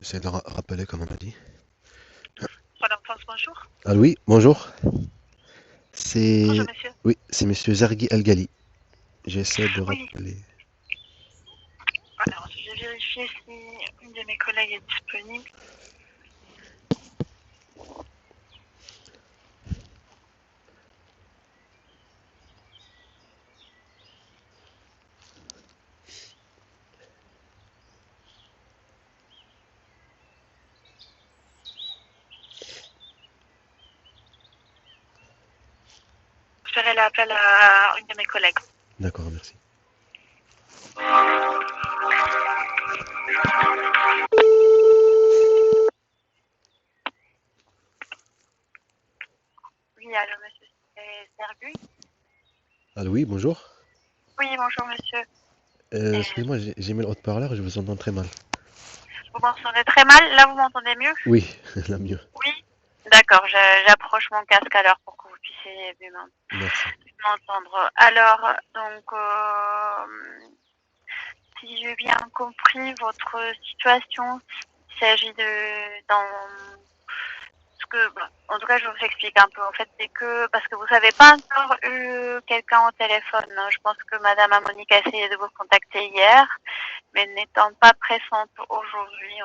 J'essaie de rappeler comme on a dit. Pour l'enfance, bonjour. Ah oui, bonjour. Bonjour, C'est monsieur. oui, c'est Monsieur Zergi El Ghali. J'essaie de Oui, rappeler. alors je vais vérifier si une de mes collègues est disponible. Je ferai l'appel à une de mes collègues. D'accord, merci. Oui, allô, monsieur Sergu. Ah oui, bonjour. Oui, bonjour, monsieur. Excusez-moi, j'ai mis le haut-parleur, je vous entends très mal. Vous m'entendez très mal. Là, vous m'entendez mieux? Oui, la mieux. Oui. D'accord, j'approche mon casque alors pour que vous puissiez mieux Merci. m'entendre. Alors, donc, si j'ai bien compris votre situation, il s'agit dans ce que, bon, en tout cas, je vous explique un peu. En fait, c'est que, parce que vous n'avez pas encore eu quelqu'un au téléphone, hein. Je pense que Madame Monique a essayé de vous contacter hier, mais n'étant pas présente aujourd'hui,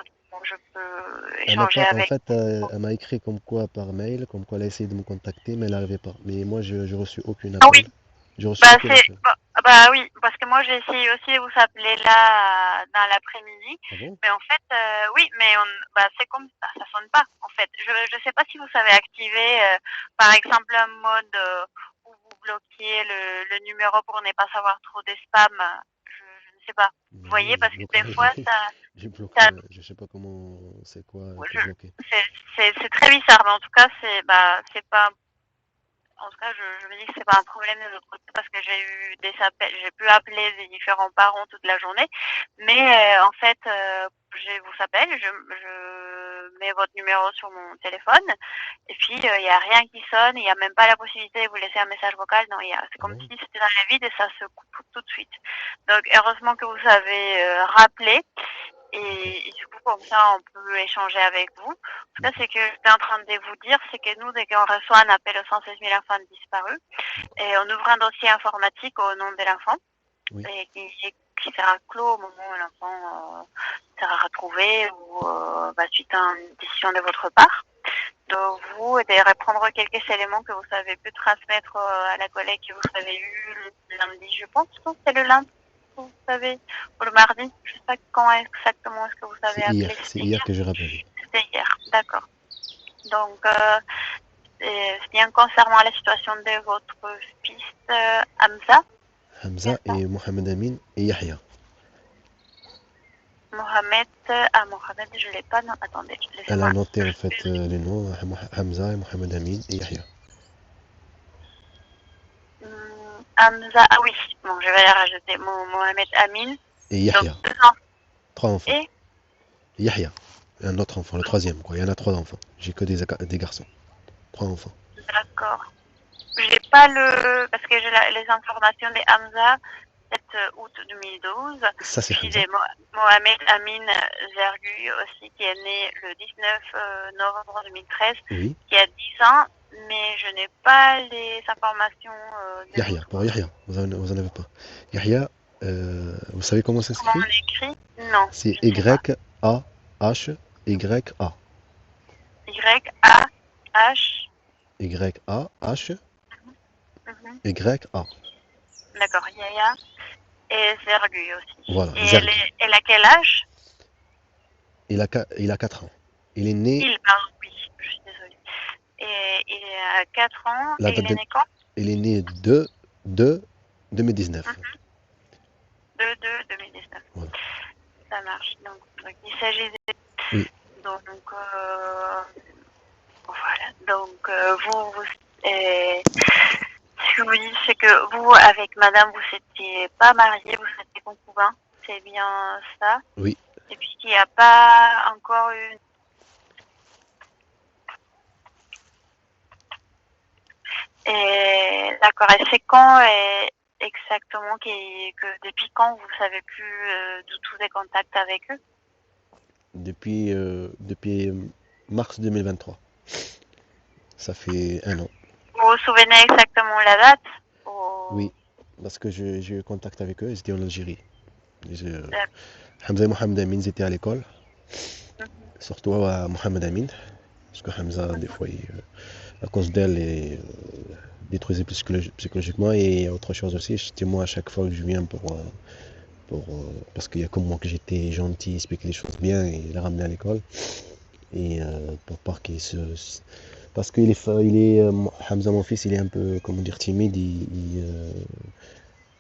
je peux Elle m'a échanger pas, en avec fait, vous. elle m'a écrit comme quoi par mail, comme quoi elle a essayé de me contacter, mais elle n'arrivait pas. Mais moi, j'ai reçu aucun Ah oui, appel. J'ai reçu aucun appel. bah oui, parce que moi j'ai essayé aussi de vous appeler là dans l'après-midi, Ah bon? mais en fait oui, mais c'est comme ça sonne pas en fait. Je sais pas si vous savez activer par exemple un mode où vous bloquez le numéro pour ne pas savoir trop des spams. Je ne sais pas. Vous Mais voyez oui, j'ai parce que bloqué, des fois j'ai bloqué. ça Je sais pas comment, c'est quoi qui est je- bloqué. c'est très bizarre, mais en tout cas c'est pas. En tout cas, je me dis que c'est pas un problème de notre côté parce que j'ai eu des appels, j'ai pu appeler des différents parents toute la journée, mais en fait, je vous appelle, je mets votre numéro sur mon téléphone et puis il y a rien qui sonne, il y a même pas la possibilité de vous laisser un message vocal, non, c'est Ah comme bon? si c'était dans le vide et ça se coupe tout de suite. Donc heureusement que vous avez rappelé D'accord, et du coup, comme ça, on peut échanger avec vous. En tout cas, d'accord, c'est que j'étais en train de vous dire, c'est que nous, dès qu'on reçoit un appel au 116 000 enfants disparus, d'accord. et on ouvre un dossier informatique au nom de l'enfant, Oui. et qui sera clos au moment où l'enfant sera retrouvé ou suite à une décision de votre part. Donc, vous, de reprendre quelques éléments que vous avez pu transmettre à la collègue que vous avez eu le lundi, je pense, non, c'est le lundi que vous savez, ou le mardi, je ne sais pas quand exactement est-ce que vous avez appelé, C'est c'était hier hier? que j'ai rappelé. C'était hier, d'accord. Donc, c'est bien concernant la situation de votre fils Hamza, bien Hamza ça? et Mohamed Amin et Yahya. Mohamed, Mohamed, je l'ai pas, non, attendez, Elle a laissez-moi. noté en fait les noms, Hamza et Mohamed Amin et Yahya. Hamza, ah oui, bon, je vais les rajouter. Mohamed Amin, Et donc Yahya. deux enfants Trois enfants. et Yahya. Un autre enfant, le troisième quoi. Il y en a trois enfants. J'ai que des garçons. Trois enfants. d'accord. J'ai pas parce que j'ai les informations de Hamza, 7 août 2012, Ça c'est puis Hamza. de Mohamed Amin Zergu aussi, qui est né le 19 novembre 2013, Oui. qui a 10 ans, mais je n'ai pas les informations de Yahya. l'autre. Pour Yahya. Vous en avez pas. Yahya, vous savez comment ça Comment s'écrit? on écrit? Non, C'est je ne sais pas. Y-A-H, Y-A-H-Y-A. mhm. D'accord, Yaya, et Zergu aussi. Voilà, Et Zerg. elle a quel âge? Il a 4 ans. Il est né, Pardon, oui, je suis désolée. Et il a 4 ans la et il date est de- né quand? il est né de 2019. Mhm. 2-2-2019. Voilà. Ça marche. Donc, il s'agit Oui, donc voilà. Donc ce que vous dites, c'est que vous, avec madame, vous n'étiez pas mariés, vous étiez concubins. C'est bien ça. oui. Et puis qu'il n'y a pas encore eu. Et d'accord. Et c'est quand exactement que depuis quand vous savez plus du tout des contacts avec eux? depuis mars 2023. Ça fait un an. Vous vous souvenez exactement la date? Ou- Oui, parce que j'ai eu contact avec eux, ils étaient en Algérie. Je- D'ac- Hamza et Mohamed Amin, ils étaient à l'école, Mhm. surtout à Mohamed Amin, parce que Hamza, des fois, à cause d'elle, il détruisait psychologiquement, et autre chose aussi, c'était moi à chaque fois que je viens parce qu'il y a comme moi que j'étais gentil, expliquer les choses bien et les ramener à l'école, et pour pas qu'il se... Parce qu'il est, Hamza, mon fils, il est un peu, comment dire, timide,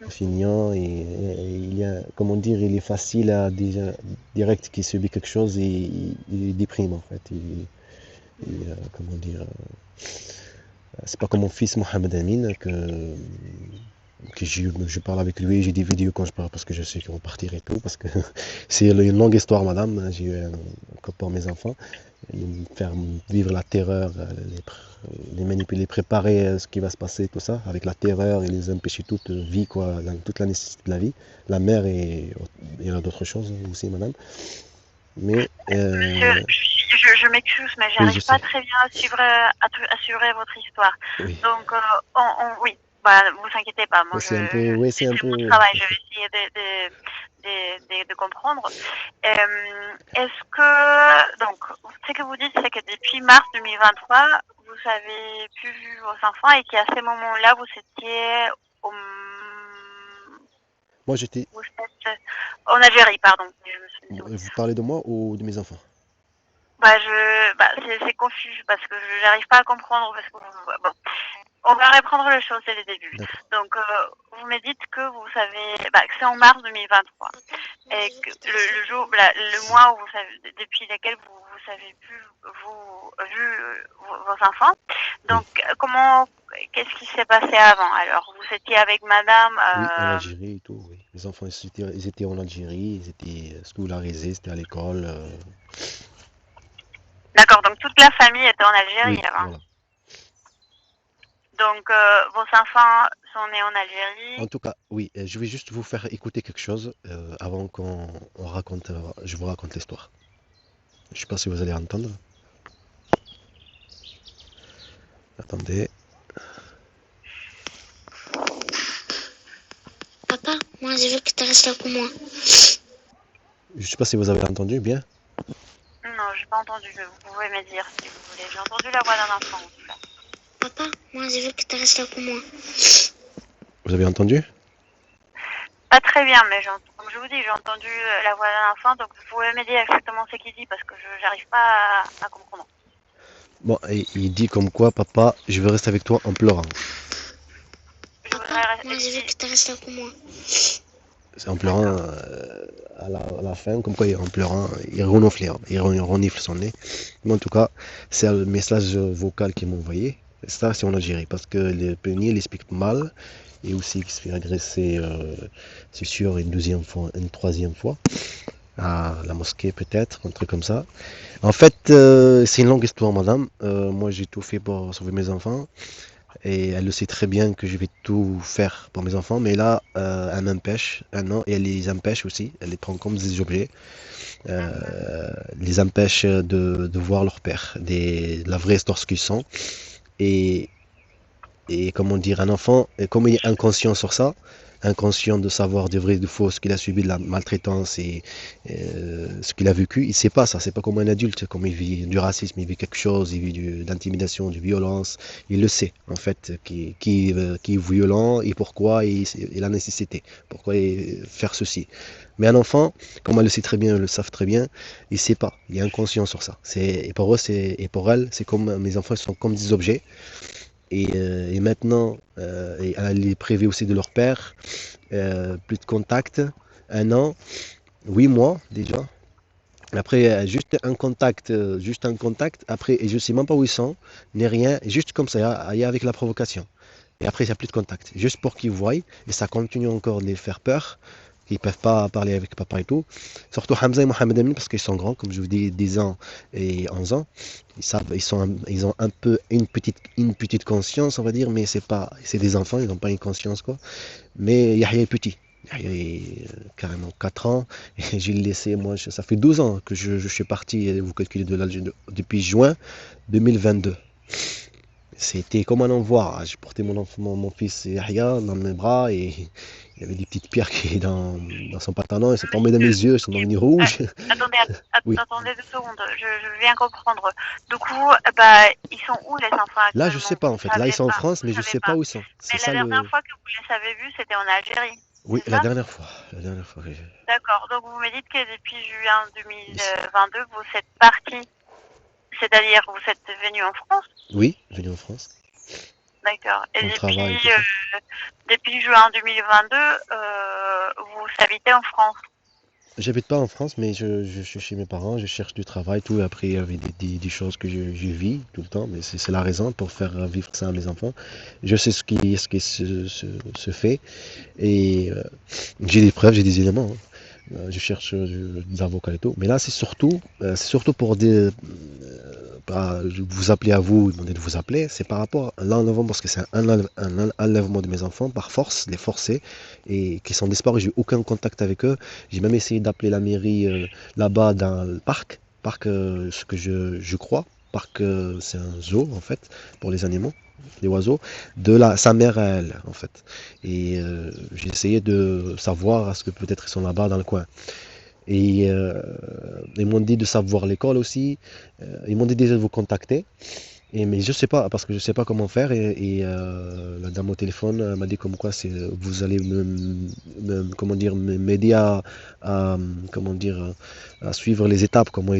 feignant et il y a, comment dire, il est facile à déjà direct qu'il subit quelque chose et il déprime en fait. Comment dire, c'est pas comme mon fils Mohamed Amin que je parle avec lui, j'ai des vidéos quand je parle parce que je sais qu'ils vont partir et tout, parce que c'est une longue histoire, madame. J'ai eu un code pour mes enfants, faire vivre la terreur, les manipuler, préparer ce qui va se passer, tout ça, avec la terreur et les empêcher toute vie, quoi, toute la nécessité de la vie. La mère et il y en a d'autres choses aussi, madame. Mais Monsieur, je m'excuse, mais oui, je j'arrive pas sais. très bien à suivre, à suivre votre histoire. Oui. Donc, oui, bah, vous inquiétez pas. Moi, C'est un peu, oui, c'est un c'est mon peu. travail. Je vais essayer de comprendre. Est-ce que, donc, ce que vous dites, c'est que depuis mars 2023, vous avez pu voir vos enfants et qu'à ces moments-là, vous étiez au, Moi, j'étais. vous êtes en Algérie, pardon. Je me suis dit. Vous parlez de moi ou de mes enfants? C'est confus parce que je n'arrive pas à comprendre parce que bon, on va reprendre les choses dès le début. D'accord. Donc, vous me dites que vous savez, que c'est en mars 2023 et que le jour, le mois où vous savez, depuis lequel vous savez plus vos enfants. Oui. Donc, qu'est-ce qui s'est passé avant? Alors, vous étiez avec Madame. Oui, en Algérie et tout, oui. Les enfants, ils étaient en Algérie, ils étaient scolarisés, c'était à l'école. D'accord. Donc, toute la famille était en Algérie Oui, avant. voilà. Donc, vos enfants sont nés en En Algérie. tout cas, oui, je vais juste vous faire écouter quelque chose avant qu'on raconte, je vous raconte l'histoire. Je sais pas si vous allez entendre. Attendez. Papa, moi je veux que tu restes là pour moi. Je sais pas si vous avez entendu bien. Non, j'ai pas entendu. Vous pouvez me dire si vous voulez. J'ai entendu la voix d'un enfant en tout cas. Papa, moi je veux que tu restes là pour moi. Vous avez entendu? Pas très bien, mais comme je vous dis, j'ai entendu la voix d'un enfant, donc vous pouvez me dire exactement ce qu'il dit parce que je n'arrive pas à comprendre. Bon, et il dit comme quoi, papa, je veux rester avec toi en pleurant. Je Papa, voudrais moi je veux que tu restes là pour moi. C'est en pleurant à la fin, comme quoi en pleurant, il renifle, il renifle son nez. Mais en tout cas, c'est le message vocal qu'il m'a envoyé. Ça, c'est en Algérie, parce que le pionnier, il explique mal, et aussi qu'il se fait agresser, c'est sûr, une deuxième fois, une troisième fois, à la mosquée peut-être, un truc comme ça. En fait, c'est une longue histoire, madame. Moi, j'ai tout fait pour sauver mes enfants. Et elle le sait très bien que je vais tout faire pour mes enfants, mais là, elle m'empêche, non, et elle les empêche aussi, elle les prend comme des objets, les empêche de voir leur père, la vraie histoire ce qu'ils sont. Et, et comment dire, un enfant, comme il est inconscient sur ça, inconscient de savoir de vrai et de faux ce qu'il a subi de la maltraitance et ce qu'il a vécu, il ne sait pas ça, c'est pas comme un adulte, comme il vit du racisme, il vit quelque chose, il vit de l'intimidation, de violence, il le sait en fait, qui est violent et pourquoi et la nécessité, pourquoi faire ceci. Mais un enfant, comme elle le sait très bien, ils le savent très bien, il ne sait pas, il est inconscient sur ça. Et pour eux, et pour elle, c'est comme mes enfants, ils sont comme des objets. Et maintenant, elle est privée aussi de leur père, plus de contact, un an, 8 mois déjà. Après, juste un contact. Après, et je sais même pas où ils sont, ni rien, juste comme ça, il y a avec la provocation. Et après, il n'y a plus de contact, juste pour qu'ils voient, et ça continue encore de les faire peur, qu'ils ne peuvent pas parler avec papa et tout. Surtout Hamza et Mohamed Amin, parce qu'ils sont grands, comme je vous dis, 10 ans et 11 ans. Ils savent, ils ont un peu une petite conscience, on va dire, mais c'est des enfants, ils n'ont pas une conscience, quoi. Mais Yahya est petit. carrément 4 ans, et j'ai laissé, moi, ça fait 12 ans que je suis parti, vous calculez depuis juin 2022. C'était comme un envoi. J'ai porté mon fils Yahya dans mes bras et il y avait des petites pierres qui dans son pantalon et c'est tombé dans mes yeux, ils sont devenus rouges. Attendez, Oui. attendez 2 secondes, je viens comprendre. Du coup, bah, ils sont où les enfants Là, je sais actuellement? pas en Vous fait. Là, ils savez sont en pas, France, vous mais je savez sais pas. pas où ils sont. C'est Mais la ça dernière le. fois que vous les avez vus, c'était en Algérie, Oui, c'est la ça? dernière fois. La dernière fois. Oui. D'accord. Donc vous me dites que depuis juin 2022, vous êtes parti, c'est-à-dire vous êtes venu en France? Oui, venu en France. D'accord. Et Pour le travail et tout ça. depuis juin 2022, vous habitez en France? J'habite pas en France, mais je suis chez mes parents, je cherche du travail, tout. Et après, il y avait des choses que je vis tout le temps, mais c'est la raison pour faire vivre ça à mes enfants. Je sais ce qui se fait et j'ai des preuves, j'ai des éléments, hein. Je cherche des avocats et tout. Mais là, c'est surtout pour vous appeler à vous, demander de vous appeler. C'est par rapport à l'enlèvement, parce que c'est un enlèvement de mes enfants par force, les forcer, et qui sont disparus. J'ai eu aucun contact avec eux. J'ai même essayé d'appeler la mairie là-bas dans le parc. Parc, ce que je crois. Parc, c'est un zoo, en fait, pour les animaux, les oiseaux, sa mère à elle, en fait. Et j'ai essayé de savoir, est-ce que peut-être ils sont là-bas dans le coin. Et ils m'ont dit de savoir l'école aussi. Ils m'ont dit déjà de vous contacter. Mais je sais pas, parce que je sais pas comment faire. Et la dame au téléphone m'a dit comme quoi vous allez comment dire, m'aider comment dire, à suivre les étapes, comment